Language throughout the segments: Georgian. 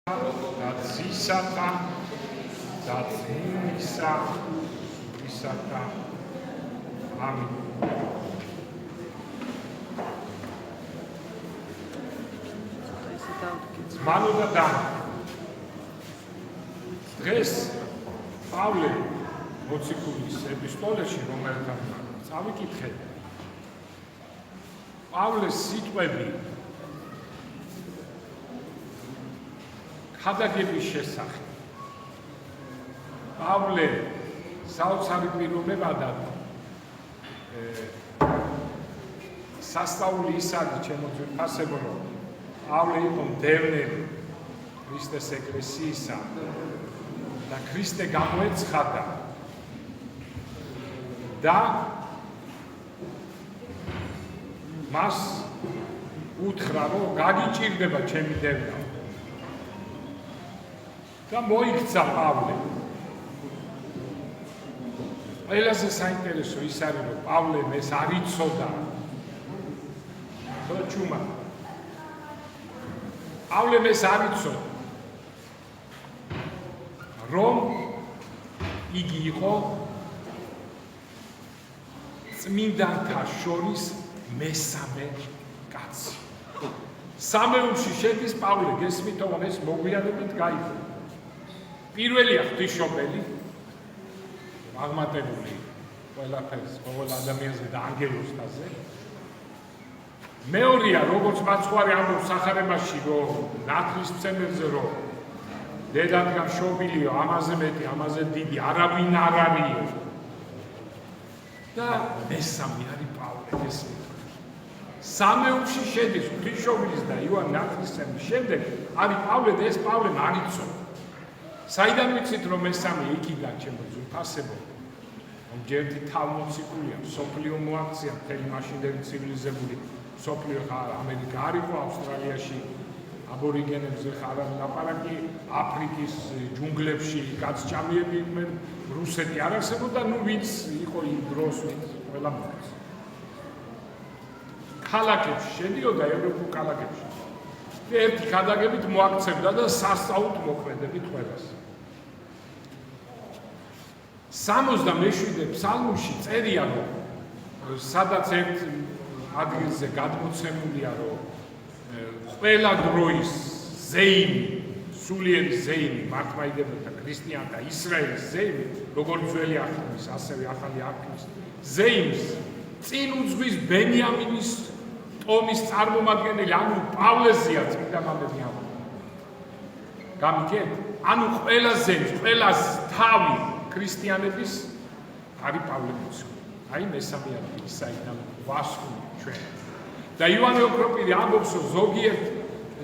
Zisata, Zisata, Amen. Manuda Dan. დღეს პავლე მოციქულის ეპისტოლეში რომელთან წავიკითხეთ. პავლეს სიტყვები ხადაგების შესახებ. პავლე საოცარი პიროვნებადად სასწაული ის არის ჩემო ძვირფასებო, რომ პავლე იყო მდევნელი ქრისტეს ეკლესიისა და ქრისტე გამოეცხადა და მას უთხრა, რომ გაგიჭირდება ჩემი დევნა. და მოიქცა პავლე. ყველაზე საინტერესო ის არის, რომ პავლემ ეს არ იცოდა. ჩუმა. პავლემ ეს არ იცოდა, რომ იგი იყო წმინდანთა შორის მესამე კაცი. სამეულში შედის პავლე, გესმითო, რომ ეს მოგვიანებით გაიგო. პირველია ღვთისმშობელი, აღმატებული ყველაფერს, ყოველ ადამიანზე და ანგელოზთაზე. მეორეა, როგორც მაცხვარი ამბობს სახარებაში, რომ ნათლისმცემელზე, რომ დედადგან შობილიო, ამაზე მეტი, ამაზე დიდი, არავინ არ არისო. და მესამე არის პავლე, გესმით. სამეულში შედის ღვთისმშობლის და იოანე ნათლისმცემლის შემდეგ არის პავლე და ეს პავლემ არ იცოდა. საიდან ვიცით, რომ მესამე იქიდან ჩემო ძვირფასებო, რომ ჯერდი თავმოციქულია, მსოფლიო მოაქცია მთელი მაშინდელი ცივილიზებული მსოფლიო ამერიკა არ იყო, ავსტრალიაში აბორიგენებზე ხარ ლაპარაკი, აფრიკის ჯუნგლებში გაცჭამიები იყვნენ, რუსეთი არ არსებობდა, ნუ ვინც იყო იმ დროს, ვინც ყველა მოაქცია. ქალაქებში შედიოდა, ევროპულ ქალაქებში. ერთი ქადაგებით მოაქცევდა და სასწაულთ მოქმედებით ყველას. 67 ფსალმში წერია, რომ სადაც ერთ ადგილზე გადმოცემულია, რომ ყველა დროის ზეიმი, სულიერი ზეიმი, მართლმადიდებელთა ქრისტიანთა ისრაელის ზეიმი, როგორც ძველი აღთქმის, ასევე ახალი აღთქმის ზეიმს წინ უძღვის ბენიამინის ტომის წარმომადგენელი, ანუ პავლეზია წმინდა მამები ამბობენ. გამიგეთ? ანუ ყველა ზემს, ყველა თავი ქრისტიანების არის პავლე მოციქული. აი მესამე ადგილი, საიდან ვასკვნი ჩვენ. და იოანე ოქროპირი ამბობს, რომ ზოგიერთ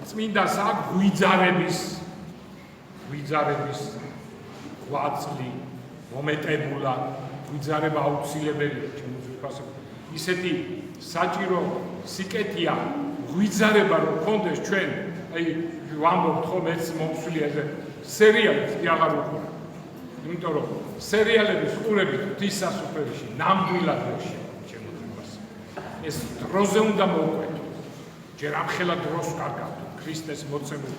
წმინდას აქვს გვიძარების ღვაწლი, მომეტებულა, გვიძარება აუცილებელია, ჩემო ძვირფასებო. ისეთი საჭირო სიკეთეა გვიძარება რომ გქონდეს ჩვენ, აი ვამბობთ ხომ ეს მომსვლია ეს სერიალებს კი აღარ უყურებ. იმიტომ რომ სერიალების ყურებით ღვთისასუფერში ნამდვილად ვერ შევა, ჩემო ძვირფასებო. ეს დროზე უნდა მოვყვეთო. ჯერ ამხელა დროს კარგავთ ქრისტეს მოცემულ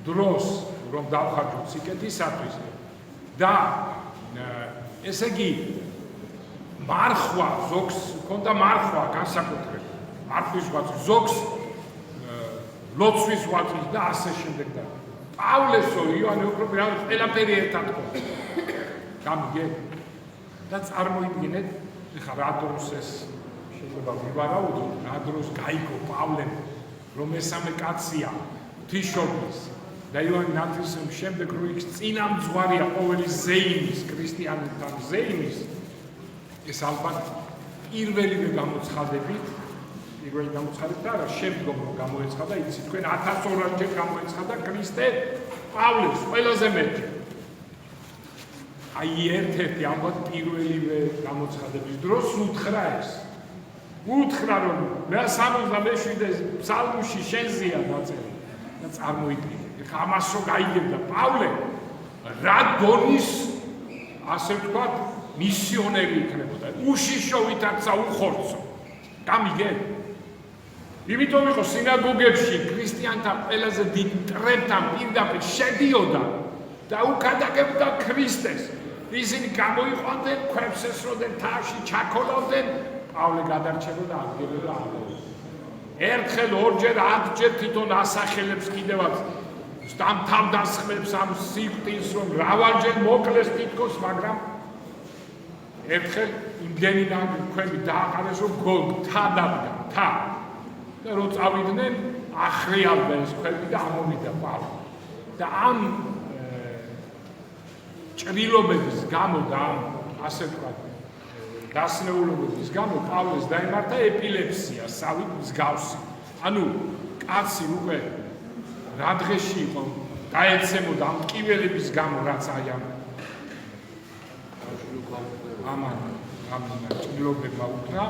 დროს, რომ დავხარჯოთ სიკეთისათვის და ესე იგი მარხვა ზოგს ქონდა მარხვა განსაკუთრებით. მარხვის ღვაწლი ზოგს ლოცვის ღვაწლი და ასე შემდეგ და პავლესო იოანე ოქროპირი ყველაფერი ერთად ქონდა. გამიგეთ? და წარმოიდგინეთ, ეხლა რა დროს ეს შეიძლება ვივარაუდოთ, რა დროს გაიგო პავლემ, რომ მესამე კაცია ღვთისმშობლის და იოანე ნათლისმცემლის შემდეგ, რომ იქ წინამძღვარია ყოველი ზეიმის, ქრისტიანთა ზეიმის. ეს ალბათ პირველივე გამოცხადებით არა, შემდგომ რომ გამოეცხადა, იცით თქვენ 1200-ჯერ გამოეცხადა ქრისტე პავლეს ყველაზე მეტჯერ. აი ერთ-ერთი ალბათ პირველივე გამოცხადების დროს უთხრა ეს. უთხრა, რომ მე 67 ფსალმში შენზეა დაწერილი და წარმოიდგინე. ეხლა ამას რო გაიგებდა პავლე, რა დონის ასე ვთქვათ მისიონერი იქნებოდა. უშიშო ვითარცა უხორცო. გამიგეთ? იმიტომ იყო სინაგოგებში ქრისტიანთა ყველაზე დიდ მტრებთან პირდაპირ შედიოდა და უკადაგებდა ქრისტეს. ისინი გამოიყვანდნენ, ქვებს ესროდნენ თაში, ჩაქოლავდნენ, პავლე გადარჩებოდა ადგილზე აღდგებოდა. ერთხელ, ორჯერ, 10ჯერ თვითონ ასახელებს კიდევაც ამ თავდასხმებს ამ სიკვდილს, რომ მრავალჯერ მოკლეს თითქოს, მაგრამ ერთხელ იმდენი ქვები დააყარეს, რომ გოლგოთა დადგა, თა. და რო წავიდნენ, ახრიალდა ეს ქვები და ამოვიდა პავლე. და ამ ჭრილობების გამო და ასე ვთქვათ, დასნეულობების გამო პავლეს დაემართა ეპილეფსია, სავით მსგავსი. ანუ კაცი უკვე რა დღეში იყო დაეცემოდა ამ ტკივილების გამო, რაც აი ამ ჭრილობებმა უთხრა,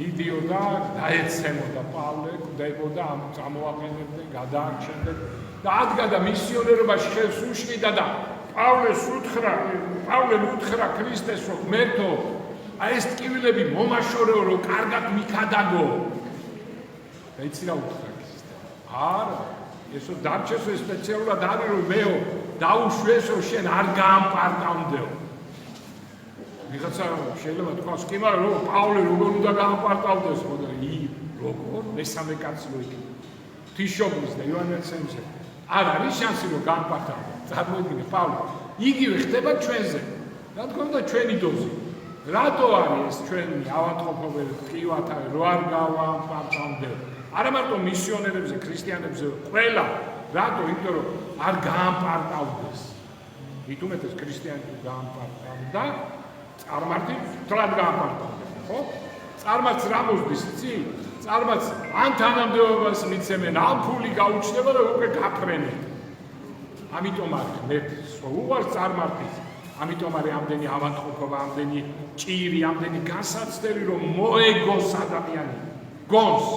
მიდიოდა, დაეცემოდა პავლე, კვდებოდა, ამ წამოაყენებდნენ, გადაარჩენდნენ და ადგა და მისიონერობაში ხელს უშლიდა და პავლემ უთხრა ქრისტეს, რომ ღმერთო, აი ეს ტკივილები მომაშორეო, რომ კარგად მიქადაგო. და იცი რა უთხრა ქრისტე? არა, ესო დარჩესო სპეციალურად არის, რომ მეო დაუშვესო, შენ არ გაამპარტავდეო. ვიღაცა შეიძლება თქვას, კი, მაგრამ რომ პავლე როგორ უნდა გაამპარტავდეს, ხო და როგორ მესამე კაცი რო იქნება. ღვთისმშობლის და იოანესემზე არ არის შანსი რომ გაამპარტავდეს. წარმოიდგინე პავლე, იგივე ხდება ჩვენზე. რა თქმა უნდა ჩვენი დოზი. რატო არის ეს ჩვენი ავადმყოფობები, ტკივათავი, რო არ გავამპარტავდეთ? არა მარტო მისიონერებზე, ქრისტიანებზე, ყველა. რატო? იმიტომ რომ არ გაამპარტავდეს. მithumetes ქრისტიანი თუ გაამპარტავდა, წარმართი თლად გაამპარტავდა, ხო? წარმართს რა მოსდის, იცი? წარმართს ან თანამდებობას მიცემენ, ან ფული გაუჩნდება და უკვე გაფრენენ. ამიტომ არის ღმერთს უყვარს წარმართის. ამიტომ არის ამდენი ავადმყოფობა, ამდენი ჭირი, ამდენი განსაცდელი, რომ მოეგოს ადამიანი, გონს.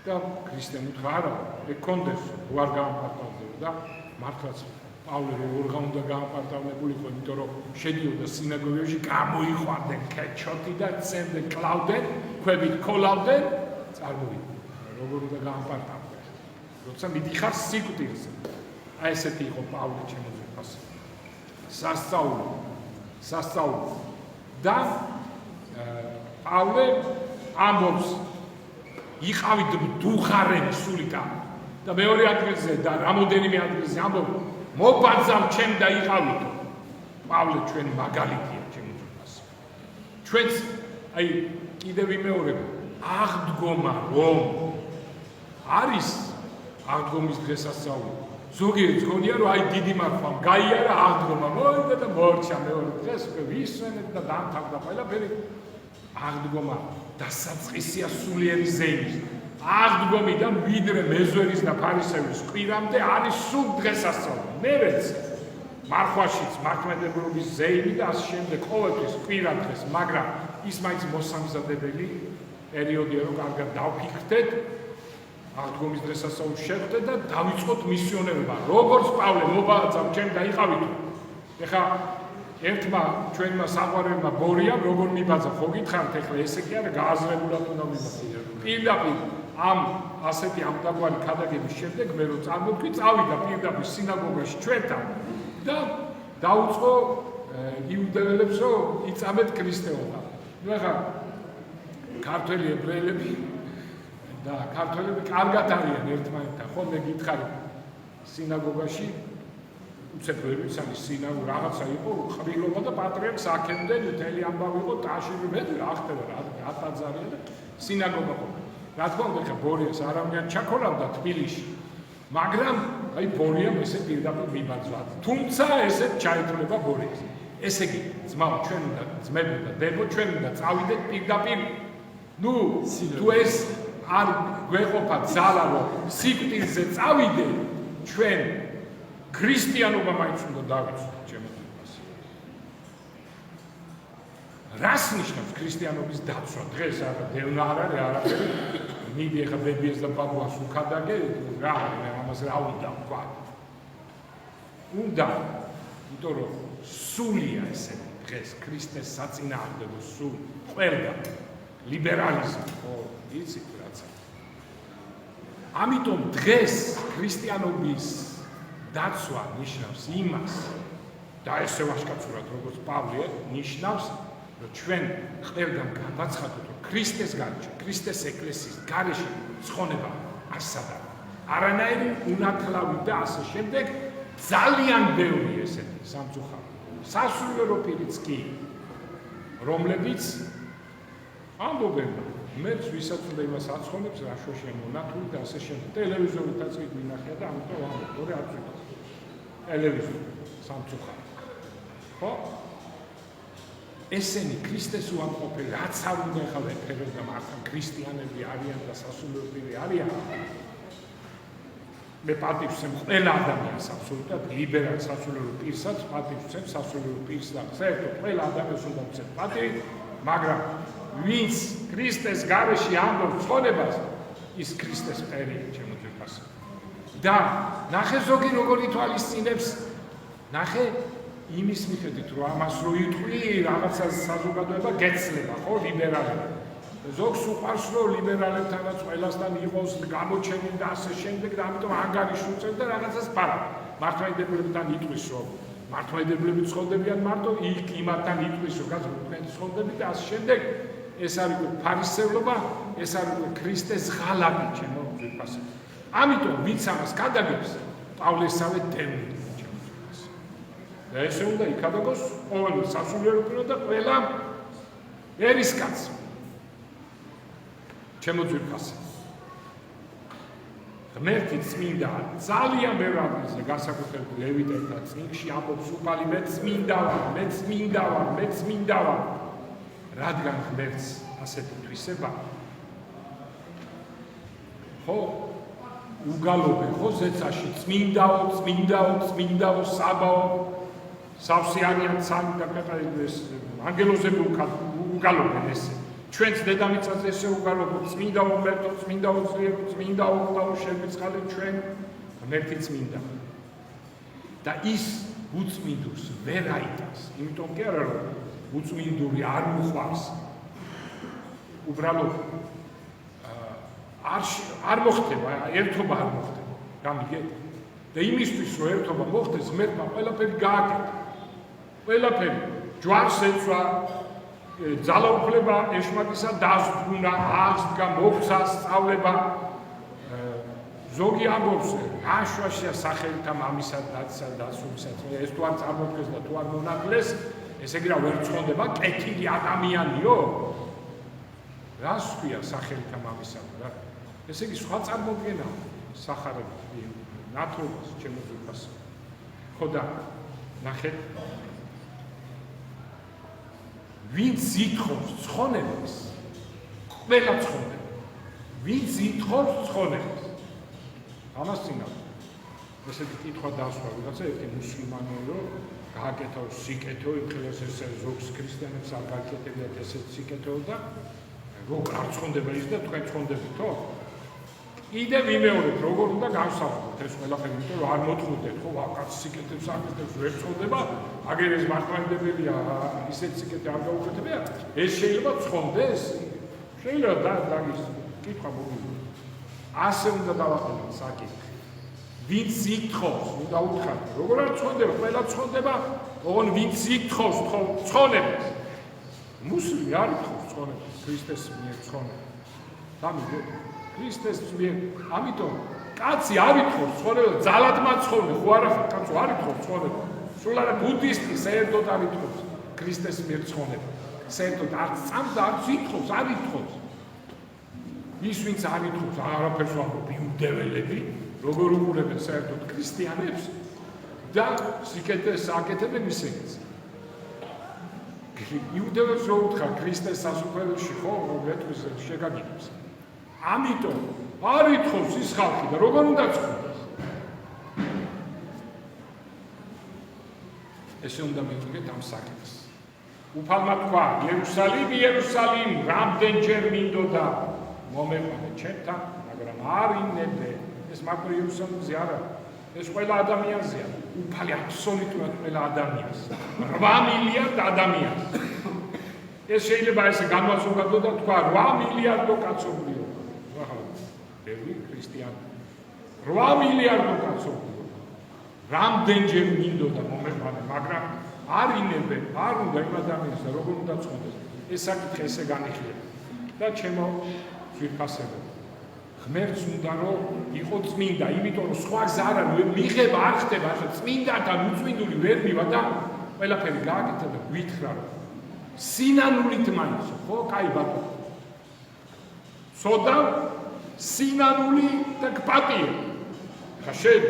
და ქრისტემ უთხრა, არა, ეგ კონდეს, უარ გაამპარტავდეო და მართლაც პავლე როგორ უნდა გაამპარტავნებულიყო, იმიტომ რომ შედიოდა სინაგოგაში, გამოიყვანდნენ ქეჩოთი და წემდნენ, კლავდნენ, ქვებით ქოლავდნენ, წარმოვიდნენ, როგორ უნდა გაამპარტავნდეს. როცა მიდიხარ სიკვდილზე. აი ესეთი იყო პავლე ჩემო ძვირფასი. სასწაული. და პავლე ამბობს, იყავით მდუხარები სულიდან და მეორე ადგილზე და რამოდენიმე ადგილზე ამბობს, მობაძავ ჩემ და იყავითო. პავლე ჩვენი მაგალითია ჩემო ძვირფასი. ჩვენც აი კიდევ ვიმეორებ, აღდგომა რომ არის აღდგომის დღესასწაული. ზოგიერთ გონია რომ აი დიდი მარხვა გაიარა აღდგომა, მოვიდა და მორჩა მეორე დღეს ვისვენეთ და დამთავრდა ყველაფერი. აღდგომა დასაწყისია სულიერი ზეიმის. აღდგომიდან ვიდრე მეზვერის და ფარისევის კვირამდე არის სულ დღესასწაული. მერეც მარხვაშიც მართლმადიდებლობის ზეიმი და ამ შემდეგ ყოველთვის კვირა დღეს, მაგრამ ის მაინც მოსამზადებელი პერიოდია, რომ კარგად დავფიქრდეთ, აღდგომის დღესასწაულს შევხვდეთ და დავიწყოთ მისიონერობა. როგორც პავლე მობაძავ ჩემ და იყავითო. ეხლა ერთმა ჩვენმა საყვარელმა ბორიამ როგორ მიბაძა, ხო გითხართ ეხლა ესე კი არა გააზრებულად უნდა მიბაძა. პირდაპირ ამ ასეთი ამდაგვარი ქადაგების შემდეგ მე რო წარმოვიდგინე, წავიდა პირდაპირ სინაგოგაში ჩვენთან და დაუწყო იუდეველებს, რომ იწამეთ ქრისტეობა. ნუ ეხლა ქართველი ებრაელები და ქართველები კარგად არიან ერთმანეთთან, ხო მე გითხარი სინაგოგაში უცებრებიც არის სინაგოგა რაღაცა იყო, ხბილობა და პატრიარქს აქემდნენ, მთელი ამბავი იყო ტაში, მე რა ხდება რა ტაძარია და სინაგოგა ხო. რა თქმა უნდა, ხა ბორიას არავინ ჩაქოლავდა თბილისში, მაგრამ აი ბორიამ ესე პირდაპირ მიბაძვა. თუმცა ესე ჩაითვლება ბორიას. ესე იგი, ძმაო, ჩვენ უნდა ძმებო და დებო, ჩვენ უნდა წავიდეთ პირდაპირ. ნუ თუ ეს არ გვეყოფა ძალა, რომ სიკვდილზე წავიდე, ჩვენ ქრისტიანობა მაინც უნდა დავიცვათ, ჩემო ძმაო. რას ნიშნავს ქრისტიანობის დაცვა? დღეს არა დევნა არ არის, არაფერი. მიდი ეხა ბებიას და პაპუას უკადაგე, რა არის, მე ამას რა უნდა ვქვა? უნდა, იმიტომ რომ სულია ესე დღეს ქრისტეს საწინააღმდეგო სული ყველგან. ლიბერალიზმი, ხო, იცით რაც. ამიტომ დღეს ქრისტიანობის დაცვა ნიშნავს იმას და ესე ვაშკაცურად როგორც პავლე ნიშნავს, რომ ჩვენ ყველგან გავაცხადოთ, რომ ქრისტეს გარეშე, ქრისტეს ეკლესიის გარეშე ცხონება არ სადაა. არანაირი უნათლავი და ასე შემდეგ ძალიან ბევრი ესეთი სამწუხაროდ სასულიერო პირიც კი, რომლებიც ამბობენ, მეც ვისაც უნდა იმას აცხონებს, რა შოშენ მონათული და ასე შემდეგ. ტელევიზორითაც კი გვინახია და ამიტომ ამბობ, თორე არ ვიყავს. ტელევიზორი სამწუხაროდ. ხო? ესენი ქრისტეს უამყოფელი, რაც არ უნდა ეხლა ეფეროს და მართლა ქრისტიანები არიან და სასულიერო პირი არიან. მე პატივს ვცემ ყველა ადამიანს აბსოლუტურად ლიბერალ სასულიერო პირსაც, პატივს ვცემ სასულიერო პირს და საერთოდ ყველა ადამიანს უნდა ვცემ პატივი, მაგრამ ვინც ქრისტეს გარეშე ამბობს ცხონებას, ის ქრისტეს მტერია, ჩემო ძვირფასო. და ნახე ზოგი როგორ ითვალისწინებს, ნახე იმის მიხედვით, რომ ამას რო იტყვი, რაღაცა საზოგადოება გეცლება, ხო, ლიბერალები. ზოგს უყვარს, რომ ლიბერალებთანაც ყველასთან იყოს გამოჩენილი და ასე შემდეგ და ამიტომ ანგარიშუწევ და რაღაცას პარა. მართლმადიდებლებთან იტყვის, რომ მართლმადიდებლები ცხონდებიან მარტო, იქ იმათთან იტყვის, რომ თქვენ ცხონდებით და ასე შემდეგ. ეს არის ფარისევლობა, ეს არის ქრისტეს ღალატი, ჩემო ძვირფასო. ამიტომ ვინც ამას გადაგებს, პავლესავე დევნილი, ჩემო ძვირფასო. და ესე უნდა იქადაგოს ყოველ სასულიერო პირო და ყველა ერისკაცს. ჩემო ძვირფასო. ღმერთი წმინდა ძალიან ბევრ ადგილზე განსაკუთრებით ლევიტელთა წიგნში ამბობს უფალი მე წმინდა ვარ, მე წმინდა ვარ, მე წმინდა ვარ. რადგან ღმერთს ასეთი თვისება ხო უგალობენ ხო ზეცაში წმინდაო, წმინდაო, წმინდაო, საბაო სავსე არიან ცალი და ეს ანგელოზები უგალობენ ესე. ჩვენც დედამიწაზე ესე უგალობთ წმინდაო ღმერთო, წმინდაო ძლიერო, წმინდაო ყავ შემიწყალე ჩვენ ღმერთი წმინდა. და ის უწმინდურს ვერ აიტანს, იმიტომ კი არა რომ უწმინდური არ მოყვარს. უბრალოდ არ მოხდება, ერთობა არ მოხდება. გამიგეთ? და იმისთვის რომ ერთობა მოხდეს, ღმერთმა ყველაფერი გააკეთა. ყველაფერი ჯვარს ეცვა, ძალაუფლება ეშმაკისა დასბრუნა, აღსდგა, მოქცა, სწავლება. ზოგი ამბობს, აშვაშია სახელთა მამისა დაცისა და სულისა. ეს თუ არ წარმოდგეს და თუ არ მონაკლეს, ესე იგი რა ვერ ცხონდება კეთილი ადამიანიო? რას ქვია სახელთა მამისა რა? ესე იგი სხვა წარმოდგენა სახარება ნათლობას ჩემო ძვირფასო. ხო და ნახეთ ვინც ითხოვს ცხონებას, ყველა ცხონდება. ვინც ითხოვს ცხონებას. ამას წინა. ესეთი კითხვა დასვა, ვიღაცა ერთი მუსლიმანი რომ გააკეთა სიკეთო, იმხილეს ეს ზოგს ქრისტიანებს არ გააკეთებიათ ესეთ სიკეთო და როგორ არ ცხონდება ის და თქვენ ცხონდებითო? კიდევ ვიმეორებ, როგორ უნდა გავსაუბროთ ეს ყველაფერი, იმიტომ რომ არ მოთხოვდეთ, ხო, ვაკაც სიკეთებს აკეთებს, ვერ ცხონდება, აგერ ეს მართლმადიდებელია, ისეთ სიკეთე არ გაუკეთებია, ეს შეიძლება ცხონდეს? შეიძლება დაგის კითხვა მოგივი. ასე უნდა დავაყენოთ საკითხი. ვინც ითხოვს, უნდა უთხრათ, როგორ არ ცხონდება, ყველა ცხონდება, ოღონ ვინც ითხოვს ცხონებას. მუსლიმი არ ითხოვს ცხონებას, ქრისტეს მიერ ცხონებას. გამიგეთ? ქრისტეს მიერ, ამიტომ კაცი არ ითხოვს ცხონებას, ძალად მაცხოვნე, ხო არა ხარ, კაცო არ ითხოვს ცხონებას. სულ არა ბუდისტი საერთოდ არ ითხოვს ქრისტეს მიერ ცხონებას. საერთოდ არც წამდა, არც ითხოვს, არ ითხოვს. ის ვინც არ ითხოვს, არაფერს ვამბობ, იუდეველები, როგორ უყურებენ საერთოდ ქრისტიანებს და სიკეთეს აკეთებენ ისინიც. იუდეველს რო უთხრა ქრისტეს სასუფეველში, ხო, რომლეთთვის შეგაგიდებს. ამიტომ არ ითხოვს ის ხალხი და როგორ უნდა ცხონდეს? ესე უნდა მივიღეთ ამ საკითხს. უფალმა თქვა, იერუსალიმ, იერუსალიმ, რამდენჯერ მინდოდა მომეყვანე ჩემთან, მაგრამ არ იმნებდე. ეს მარტო იერუსალიმზე არა, ეს ყველა ადამიანზეა. უფალი აბსოლუტურად ყველა ადამიანს. 8 მილიარდ ადამიანს. ეს შეიძლება ესე განვაზოგადო და თქვა 8 მილიარდო კაცობრიო. ახლა ბევრი ქრისტიანი 8 მილიარდო კაცობრიო. რამდენჯერ მინდოდა მომეყვანე, მაგრამ არ ინებენ, არ უნდა იმ ადამიანს როგორ უნდა წყვეტოს. ეს საკითხი ესე განიხილება. და ჩემო ძვირფასებო, ღმერთს უნდა რომ იყო წმინდა, იმიტომ რომ სხვა გზა არ არის, მიღება არ ხდება, ახლა წმინდათან უწმინდული ვერ მივა და ყველაფერი გააკეთა და გვითხრა რომ სინანულით მაინც, ხო, კაი ბატონო. სოდა სინანული და გპატიე. ხა შენ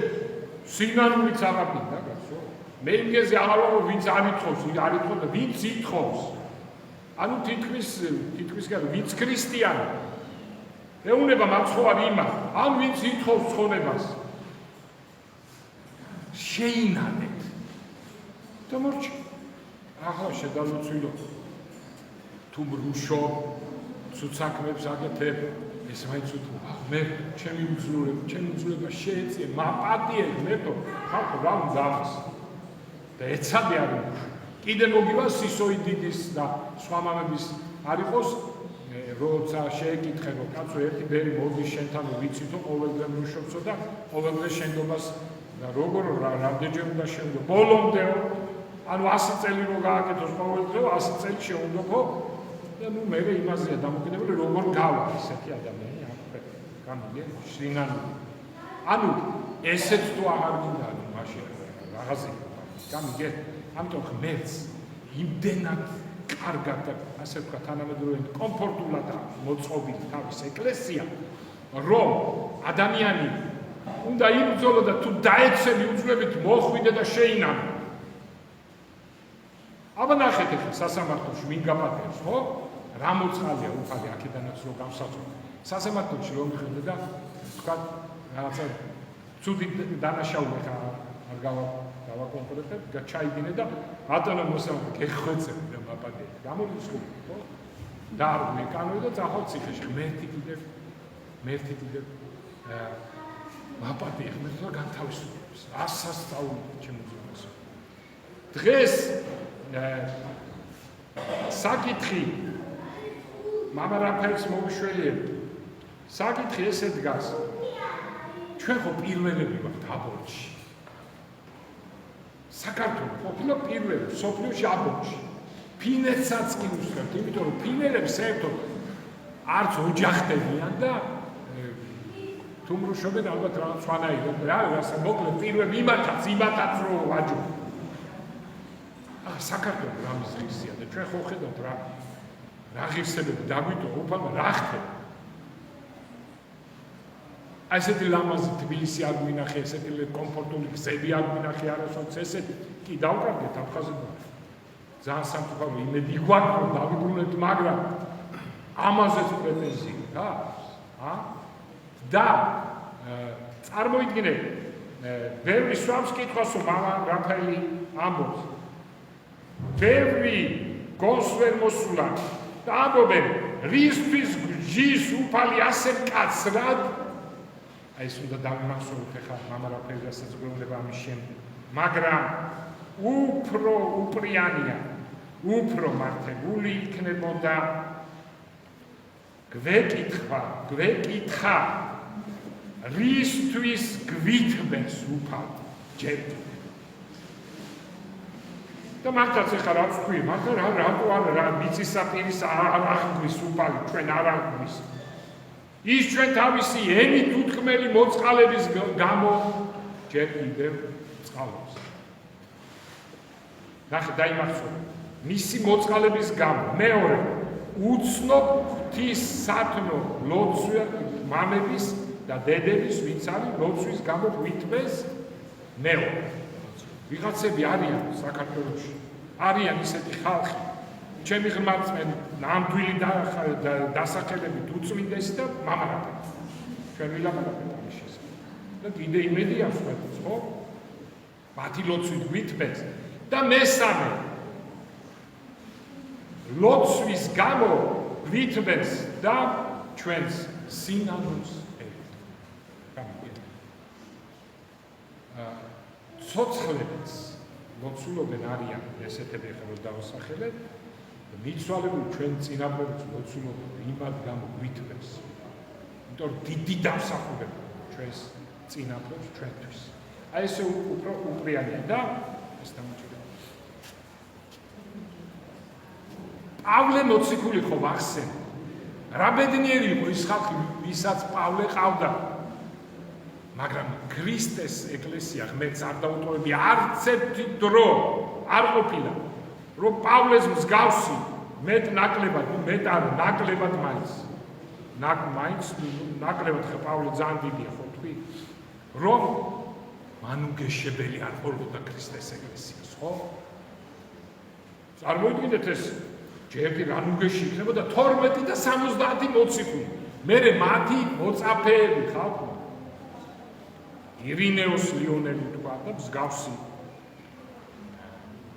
სინანულიც აღარ მინდა, გასო? მე იმგეზე აღარ ვარ, ვინც არ ითხოვს, არ ითხოვს და ვინც ითხოვს. ანუ თითქმის გარ ვინც ქრისტიანი. ეუნება მაცხოვარი იმას, ან ვინც ითხოვს ცხონებას. შეინანეთ. და მორჩი. ახლა შედალოცვილო. თუ ბრუშო ცუცაკმებს აკეთებ, ეს მაინც უთუა. მე ჩემი უძლურება შეეწია, მაპატიე ღმერთო, ხალხო რა უნდა ამას. და ეცადე არ უნდა. კიდე მოგივა სისოიდიდის და სხვა მამების არ იყოს, როცა შეეკითხე, რომ კაცო ერთი ბერი მოდის შენთან ვიცითო ყოველდღე მუშობსო და ყოველდღე შენდობას და როგორ რამდენჯერ უნდა შევდო ბოლომდე ანუ 100 წელი რო გააკეთოს ყოველდღე 100 წელი შეუნდობო და ნუ მე იმაზეა დამოკიდებული როგორ გავა ესეთი ადამიანი ამ გამიგე შინანული ანუ ესეც თუ აღარ მინდა მაშინ რაღაცა გამიგე ამიტომ ღმერთს იმდენად კარგად და ასე ვქვა თანამედროვე კომფორტულად მოწყობილი თავის ეკლესია რომ ადამიანი უნდა იბრძოლო და თუ დაეცემი უძლებით მოხვიდე და შეინამე აბა ნახეთ ახლა სასამართლოში ვინ გაპატიებს ხო რა მოწყალია უფალი აქედანაც რო გამსაწყო სასამართლოში რომ მიხდე და თქვა რაღაცა ცუდი დანაშაული ხა არ გავაკონტროლებ გაჩაიდინე და ბატონო მოსამართლე გეხვეწები და მაპატიე გამოდიწყო ხო და არ მეკანოი და წახო ციხეში მერტი კიდევ მაპატიე ხმერთა განთავისუფლებს ასასწაული ჩემოძულოს დღეს საკითხი მამა რაფაელს მოვიშველიებ საკითხი ესე დგას ჩვენ ხო პირველები ვართ აბორტში საქართველოს ყოფილა პირველი სოფლიოში აბორტში ფინეთსაც კი უსწრებთ იმიტომ რომ ფინელებს საერთოდ არც ოჯახდებიან და თუ მრუშობენ ალბათ რაღაც სხვანაირად რა რასაც მოკლედ პირველ იმათაც რო ვაჯო საქართველოს რამის ღირსია და ჩვენ ხო ხედავთ რა ღირსებები დაგვიტო უფალმა რა ხდება ასეთი ლამაზი თბილისი არ გვინახე ესეთი კომფორტული გზები არ გვინახე არასოც ესეთი კი დავკარგეთ აფხაზეთში ძალიან სამწუხარო იმედი გვაქვს რომ დავიბრუნებთ მაგრამ ამაზეც პრეტენზია და წარმოიდგინეთ ბევრი swams კითხვას მამა რაფაელი ამბობს ბევრი გონსვერ მოსულა და ამბობენ რისთვის გჯის უფალი ასე მკაცრად აი ეს უნდა დავიმახსოვროთ ახლა მამა რაფაელსაც გვეუბნება ამის შემდეგ მაგრამ უფრო უპრიანია უფრო მართებული იქნებოდა გვეკითხა რისთვის გვითბეს უფალი ჯერ და მართლაც ახლა რა ვთქვი მართლა რატო არა მიწისაპირის არ აღგვის უფალი ჩვენ არ აღგვის ის ჩვენ თავისი ენით უთქმელი მოწყალების გამო ჯერ კიდევ წყალობს ნახე დაიმახსოვრე მისი მოწყალების გამო მეორე უცნობ ღვთის სათნო ლოცვა მამების და დედების ვინც არის ლოცვის გამო ვითბეს მეორე ვიღაცები არიან საქართველოში არიან ისეთი ხალხი ჩემი ღმერთმენ ნამდვილი დასახელებით უწმინდესი და მამა რაფაელი ჩვენ ვილაპარაკეთ ამის შესახებ და კიდე იმედი აქვს ხო მათი ლოცვით ვითბეს და მესამე ლოცვის გამო ვითბეს და ჩვენს სინანულს ცოცხლებიც ლოცულობენ არიან ესეთები ხარ დავასახელებ მიცვალებული ჩვენ წინაპრების მოცულობა იმად გამო გვითვლებს. იმიტომ რომ დიდი დამსახურება ჩვენს წინაპრებს ჩვენთვის. აი ესე უფრო უპრიანია და ეს დამოჩერება. პავლე მოციქული ხო ახსენ. რა ბედნიერი იყო ის ხალხი, ვისაც პავლე ყავდა. მაგრამ ქრისტეს ეკლესია ღმერთს არ დაუტოვებია არც ერთი დრო არ ყოფილა. რომ პავლეს მსგავსი მეტ ნაკლებად, მეტ არ ნაკლებად მაინც. ნაკლებად ხა პავლე ძალიან დიდია ხო თქვი? რომ მანუგეშებელი არ ყოფილა ქრისტეს ეკლესიას, ხო? წარმოიდგინეთ ეს ჯერდი რანუგეში იქნებოდა 12 და 70 მოციქული. მერე მათი მოწაფეები ხალხო. ირინეოს ლიონელი თქვა და მსგავსი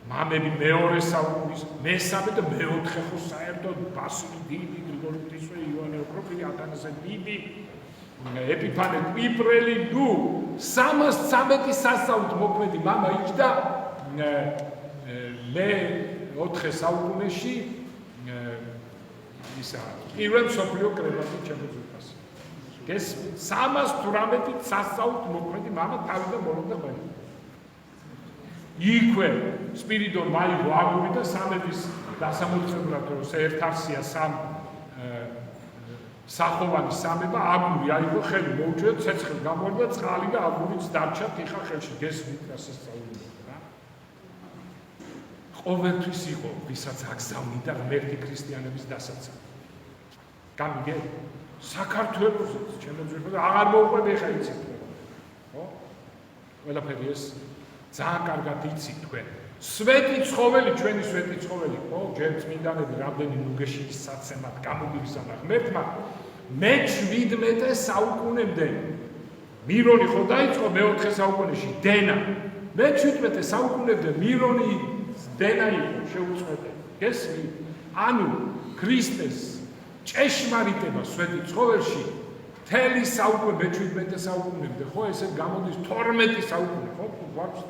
მამები მეორე საუკუნის მესამე და მეოთხე ხო საერთოდ ბასილი დიდი გრიგორი ღვთისმშობელი იოანე ოქროპირი ათანასე დიდი ეპიფანე კვიპრელი ნუ 313 სასაუთ მოქმედი მამა იჯდა მე 4 საუკუნეში ისა პირველ მსოფლიო კრებაში ჩემოძვირფას ეს 318 სასაუთ მოქმედი მამა თავიდან მოვიდა ხოლმე იქვე სპირიდონ მაიღო აგური და სამების დასამოწევრად რომ ერთარსია სახოვანი სამება აგური აიღო ხელი მოუჭრა ცეცხლი გამოვიდა წყალი და აგურიც დარჩა თიხა ხელში გესმით გასასწაულებლად რა ყოველთვის იყო ვისაც აგზავნიდა ღმერთი ქრისტიანების დასაცავად გამიგე საქართველოს ჩემოძვირფა და აღარ მოუყვები ხა იცით ხო ყველაფერი ეს ძალიან კარგად იცით თქვენ. სვეტი ცხოველი, ჩვენი სვეტი ცხოველი, ხო? ჯერ წმინდანები რამდენი ნუგეშის საცემად გამოგიგზავნა ღმერთმა. მე-17 საუკუნემდე მირონი ხო დაიწყო მე-4 საუკუნეში დენა. მე-17 საუკუნემდე მირონის დენა იყო შეუწყვეტელი. გესმით? ანუ ქრისტეს ჭეშმარიტება სვეტი ცხოველში თელი საუკუნე მე-17 საუკუნემდე ხო ესე გამოდის 12 საუკუნე ხო გვაქვს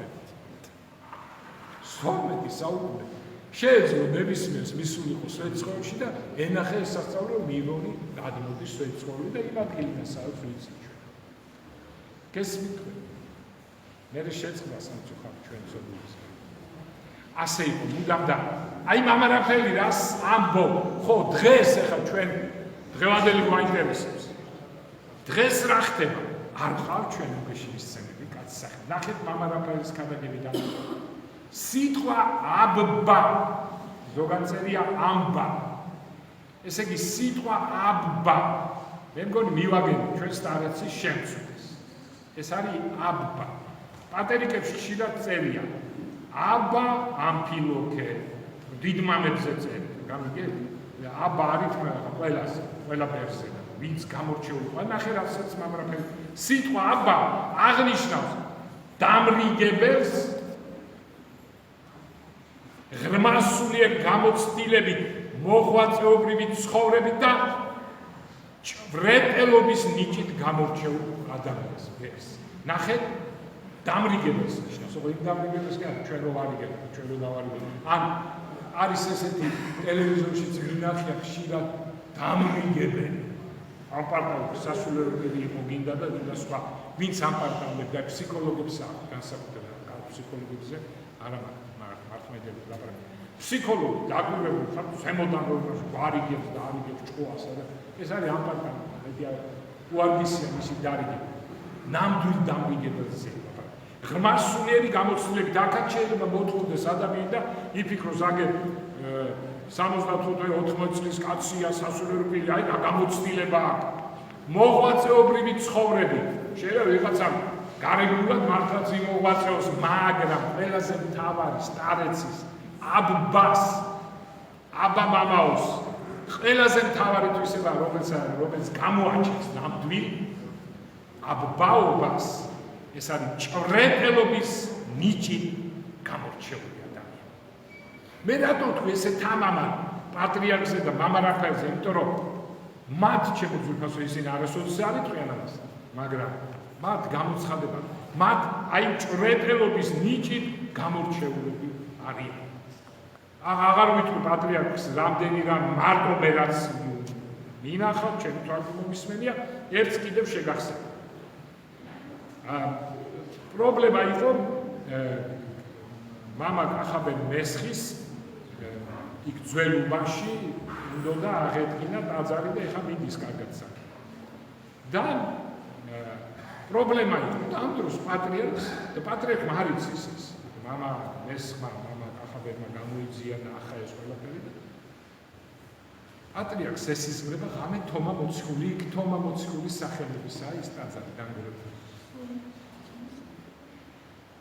12 საუკუნე შეიძლება ნებისმიერს მისულიყო სვეტიცხოველში და ენახე ეს სასწაულო მირონი გადმოდის სვეტიცხოველი და იმ ადგილიდან სადაც ვიცით ჩვენ. გესმით? მე შეწყდა სამწუხაროდ ჩვენ ცოდვილს. ასე იყო მუდამ და აი მამა რაფაელი რას ამბო ხო დღეს ახლა ჩვენ დღევანდელი გვაინტერესებს. დღეს რა ხდება? არ ხარ ჩვენ უგეშის სცენები კაცის სახით. ნახეთ მამა რაფაელის ქადაგებიდან. სიტყვა აბბა ზოგან წერია ამბა. ესე იგი სიტყვა აბბა. მე მგონი მივაგენ ჩვენ სტარაცის შემცვლას. ეს არის აბბა. პატერიკებში ხშირად წერია. აბა ამფილოქე. დიდმამებზე წერია. გამიგეთ? აბა არის ყველას, ყველა პერსე. ვინც გამორჩეულობა ნახე რასაც მამრაფელი სიტყვა აბა აღნიშნავს დამრიგებელს ღრმასულიერ გამოცდილებით მოღვაწეობრივი ცხოვრებით და ჭვრეტელობის ნიჭით გამორჩეულ ადამიანს ეს ნახეთ დამრიგებელს ნიშნავს ოღონდ იმ დამრიგებელს კი არა ჩვენ რო ვარიგებთ ჩვენ რო დავარიგებთ ან არის ესეთი ტელევიზორშიც ვინახია ხშირად დამრიგებელი ამპარტაულებს სასულიეროები იყო გინდა და გინდა სხვა ვინც ამპარტაულებს და ფსიქოლოგებს აქვს განსაკუთრებით კალ ფსიქოლოგებზე არა მართლმადიდებლად ლაპარაკი ფსიქოლოგი დაგვირებული ხარ ზემოდან რომ ვარიგებს და არიგებს ჭკუასა და ეს არის ამპარტაული უარგისია მისი დარიგება ნამდვილ დამრიგებელზე ღრმასულიერი გამოცდილებით აქაც შეიძლება მოთხოვდეს ადამიანი და იფიქროს აგერ 75-80 წლის კაცია სასულიერო აი გამოცდილება აქვს მოღვაწეობრივი ცხოვრები შეიძლება ვიღაცამ გარეგნულად მართლაც იმოღვაწეოს მაგრამ ყველაზე მთავარი სტარეცის აბბას აბა მამაოს ყველაზე მთავარი თვისება რომელიც გამოაჩენს ნამდვილ აბბაობას ეს არის ჭვრეტელობის ნიჭი გამორჩეული მე რატო თქვი ესე თამამა პატრიარქზე და მამა რაფაელზე იმიტომ რომ მათ შემოძვირფასო ისინი არასოდეს არ იტყვიან ამას მაგრამ მათ გამოცხადება მათ აი ჭვრეტელობის ნიჭით გამორჩეულები არიან აღარ ვიტყვი პატრიარქს რამდენი რამ მარტო მე რაც მინახავ ჩემი თვალყურმისმენია ერთს კიდევ შეგახსენე. პრობლემა იყო მამა კახაბენ მესხის იქ ძველ უბანში უნდა აღედგინა ტაძარი და ეხა მიდის კარგად საქმე. და პრობლემა იყო ამ დროს პატრიარქმა არ იცის ეს მამა მესხმა მამა კახაბენმა გამოიძია და ახლა ეს ყველაფერი და პატრიარქს ესიზღვრება ღამე თომა მოციქული იქ თომა მოციქულის სახელებისაა ის ტაძარი დანგრეული.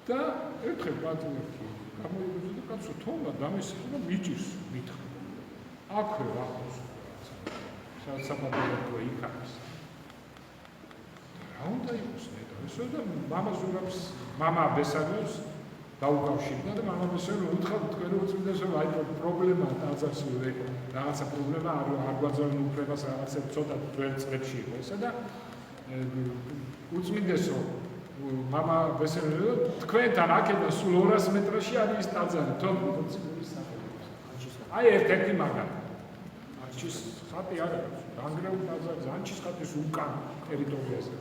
და ერთხელ პატრიარქი გამოიგო და კაცო თომა დამისხა მიჭირს მითხრა. აქვე ვახოს სადაც საპატრიარქო იქ არის. რა უნდა იყოს ესო და მამა ზურაბს მამა ბესარიოს დაუკავშირდა და მამა ბესაριο უთხრა თქვენ უწმინდესო აი პრობლემაა ტაძარს რაღაცა პრობლემა არ გვაძლევენ უფლებას რაღაცა ცოტა ძველ წლებში იყო ესა და უწმინდესო მამა ბესაριο თქვენთან აქედან სულ 200 მეტრში არის ის ტაძარი თორმეტ სახელობის აი ერთ-ერთი მაგალითი ანჩის ხატი არ აქვს დანგრეულ ტაძარს ანჩის ხატის უკან ტერიტორიაზე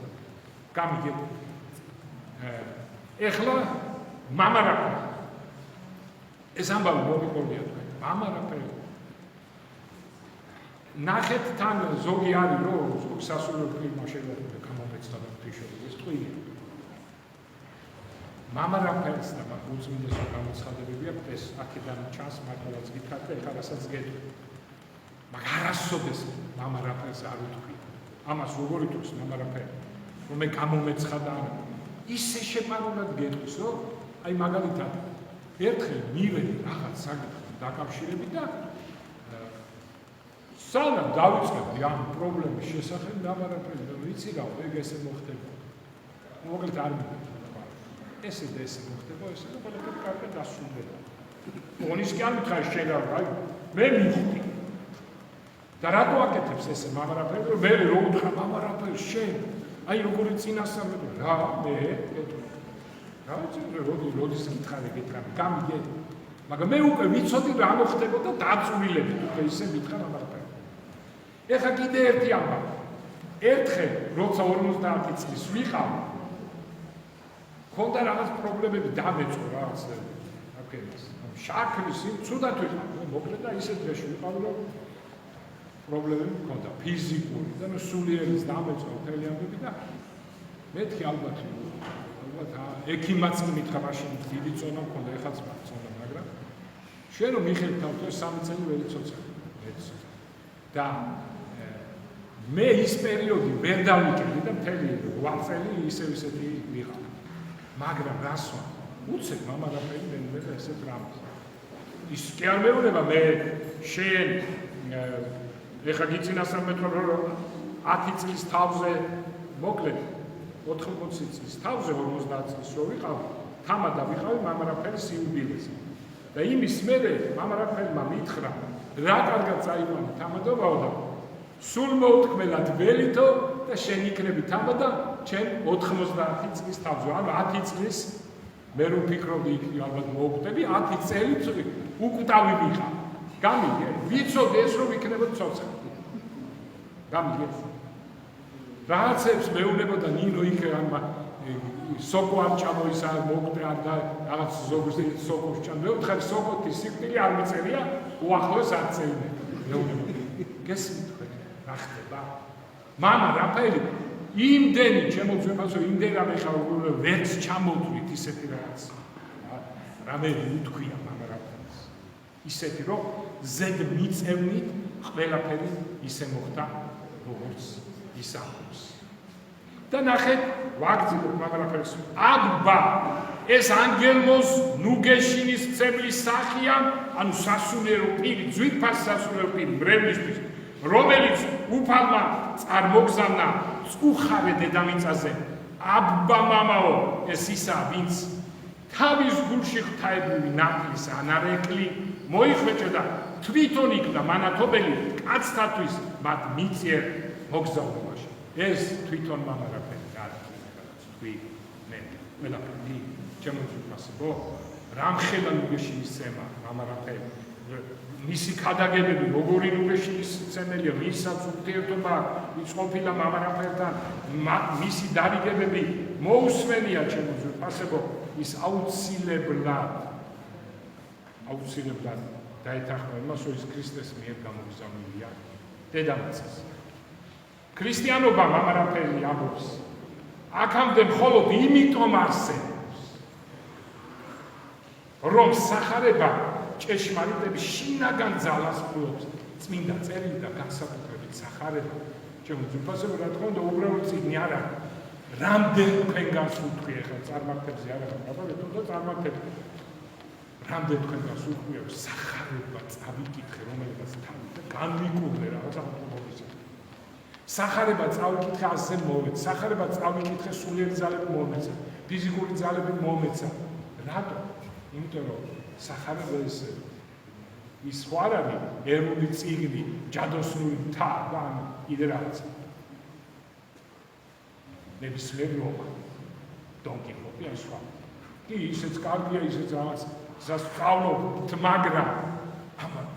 გამიგე ეხლა მამა რაფა ეს ამბავი მოგიყოლია თქვენ მამა რაფა ნახეთ თან ზოგი არის რომ ზოგი სასულიერო ფილმმა შეიძლება გამომეცდა და ფიშორი ეს ტყვია მამა რაფაელს და უწმინდესო გამოცხადებები აქვს ეს აქედან ჩანს მაგალითად გითხრათ და ეხლა რასაც გეტყვი მაგრამ არასოდეს მამა რაფაელს არ ვიტყვი ამას როგორ იტყვის მამა რაფაელი რომ მე გამომეცხადა ისე შეპარულად გეტყვის რომ აი მაგალითად ერთხელ მივედი რაღაც საკითხთან დაკავშირებით და სანამ დავიწყებდი ამ პრობლემის შესახებ დამარაფები და ვიცი რა ეგ ესე მოხდება მოკლედ არ მივედი ესე და ესე მოხდება ესე და ყველაფერი კარგად დასრულდება ონის კი არ მითხარ შერავ აი მე მივხვდი და რატო აკეთებს ესე მამარაფერი რომ მე რო უთხრა მამარაფერი შენ აი როგორი წინასწარმეტყველო რა მე რა ვიცი როდის გითხარი გამიგე მაგრამ მე უკვე ვიცოდი რა მოხდებოდა დაწუილები უკვე ისე მითხრა მამარაფერი ეხა კიდე ერთი ამბავი ერთხელ როცა 50 წლის ვიყავ ქონდა რაღაც პრობლემები დამეწყო რაღაც აკეთეს შაქრის ცუდად ვიყავ მოკლედ და ისე დღეში ვიყავ რომ პრობლემები მქონდა ფიზიკური და სულიერის დამეწყო მთელი ამბები და მეთქი ალბათ ექიმაც მითხრა მაშინ დიდი წონა მქონდა ეხაც წონა მაგრამ შენ რომ მიხელთავთ ეს 3 წელი ვერ იცოცხლე და მე ის პერიოდი ვერ დავიკეთე და მთელი 8 წელი ისევ ისეთი ვიყავ მაგრამ რასვა უცებ მამარაფერი მე ესეთ რამს ის კი არ მეუბნება მე შენ ეხა გიწინასწარმეტყველო რომ 10 წლის თავზე მოკლედ 80 წლის თავზე 50 წლის რო ვიყავ თამადა ვიყავი მამარაფერის იუბილეზე და იმის მერე მამარაფერმა მითხრა რა კარგად წაიყვანა თამადობაო და სულ მოუთქმელად ველითო და შენ იქნები თამადა ჩემ 90 წლის თავზე ანუ 10 წლის მე რო ფიქრობდი იქ ალბათ მოუკვდები 10 წელიც უკვდავი ვიყავ გამიგე ვიცოდი ეს რომ იქნება ცოცხალი გამიგე რაღაცებს მეუბნებოდა ნინო იქ სოკო არ ჩამოისა მოკვდე არ და რაღაც ზოგს სოკოს ჩამ მეუთხარ სოკოთი სიკვდილი არ მიწერია უახლოს არ წერია მეუბნებოდა გესმით რა ხდება მამა რაფაელი იმდენი შემოძვებასო იმდენ რამე ხარ ვერც ჩამოვთვლით ისეთი რაღაც რამე უთქვია მამა რაფაელს ისეთი რომ ზედ მიწევნით ყველაფერი ისე მოხდა როგორც ისახოს და ნახეთ ვაგრძელებ მამარაფერს აბა ეს ანგელმოს ნუგეშინის ცებლის სახია ანუ სასულიერო პირი ძვირფას სასულიერო პირი მრევლისთვის რომელიც უფალმა წარმოგზავნა წუხარე დედამიწაზე აბა მამაო ეს ისა ვინც თავის გულში ღვთაებრივი ნაფლის ანარეკლი მოიხვეჭა და თვითონ იქნა მანათობელი კაცთათვის მათ მიწიერ მოგზაურობაში ეს თვითონ მამარაფერი თქვი მე ყველაფერი ჩემოძვირფასებო რამხელა ნუგეშინის ცემა მამარაფერი მისი ქადაგებები როგორი ნუგეშისმცემელია, მისაც ურთიერთობა ის ყოფილა მამარაფერთან, მისი დარიგებები მოусმენია ჩემო ძვირფასებო, ის აუცილებლად დაეთანხმა იმას, რომ ის ქრისტეს მიერ გამოგზავნილია დედამიწას. ქრისტიანობა მამარაფერი ამბობს, აქამდე მხოლოდ იმიტომ არსებობს, რომ სახარება ჭეშმარიტების შინაგან ძალას ფლობს, წმინდა წერილი და განსაკუთრებით სახარება. ჩემო ძვირფასებო, რა თქმა უნდა, უბრალოდ წიგნი არ არის. რამდენ თქვენგანს უთქვი, ახლა წარმართებზე არ არის, თუმცა წარმართები. რამდენ თქვენგანს უთქვი, რომ სახარება წავიკითხე, რომელიღაც თავი და განვიკურნე რაღაცა მოხდომისა. სახარება წავიკითხე ასე მომეც, სახარება წავიკითხე სულიერი ძალები მომეცა, ფიზიკური ძალები მომეცა. რატო? იმიტომ რომ სახარება ის ხო არ არის ეროვნული წიგნი, ჯადოსნური მთა და კიდე რაღაცა. ნებისმიერ რომანი, დონ კიხოტი ან სხვა. კი, ისეც კარგია, ისეც რაღაც სასწავლო, მაგრამ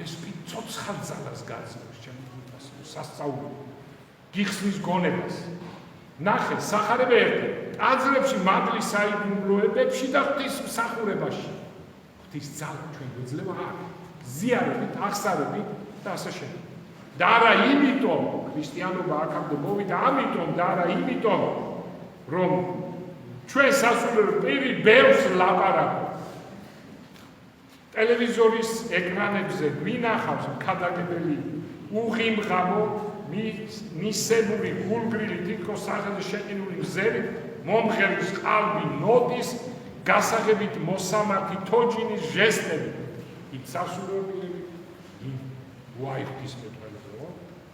ეს ცოცხალ ძალას გაძლევს ჩემს სასწავლო. გიხსნის გონებას. ნახე, სახარება ერთი, ტაძრებში, მადლის საიუმლოებებში და ღვთის მსახურებაში. ღვთის ძალა ჩვენ გვეძლევა აქ, ზიარებით, აღსარებით და ასე შემდეგ. და არა იმიტომ, ქრისტიანობა აქამდე მოვიდა, ამიტომ და არა იმიტომ, რომ ჩვენ სასულიერო პირი ბევრს ლაპარაკობს. ტელევიზორის ეკრანებზე გვინახავს ქადაგებელი უღიმღამო მისებული გულგრილი თითქოს სახელზე შეყინული მზერი მომღერლის ყალბი ნოტის გასაღებით მოსამართი თოჯინის ჟესტები იქ სასულიეროები უაიხის მეტყველებო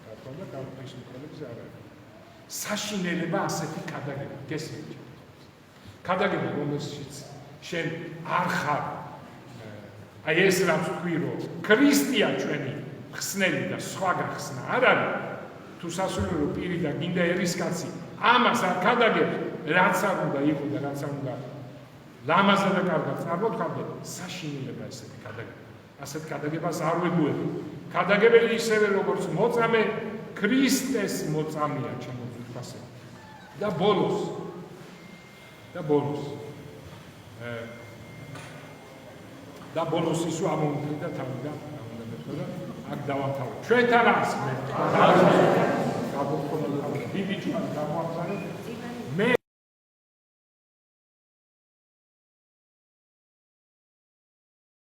ქართულ და ქართლის მეტყველებზე არ არის საშინელება ასეთი ქადაგება გესმით ქადაგება რომელშიც შენ არ ხარ აი ეს რაც ვთქვი რომ ქრისტია ჩვენი ხსნელი და სხვა გახსნა არ არის თუ სასულიერო პირი და გინდა ერისკაცი ამას არ ქადაგებს რაც არ უნდა იყო და რაც არ უნდა ლამაზად და კარგად წარმოთქვამდე საშინელება ესეთი ქადაგება ასეთ ქადაგებას არ ვეგუებ ქადაგებელი ისევე როგორც მოწამე ქრისტეს მოწამეა ჩემო ძვირფასებო და ბოლოს ისო ამომდრიდა თავიდან და აქ დავამთავრე ჩვენთან არის მე დიდი ჯუბი გამოამზადე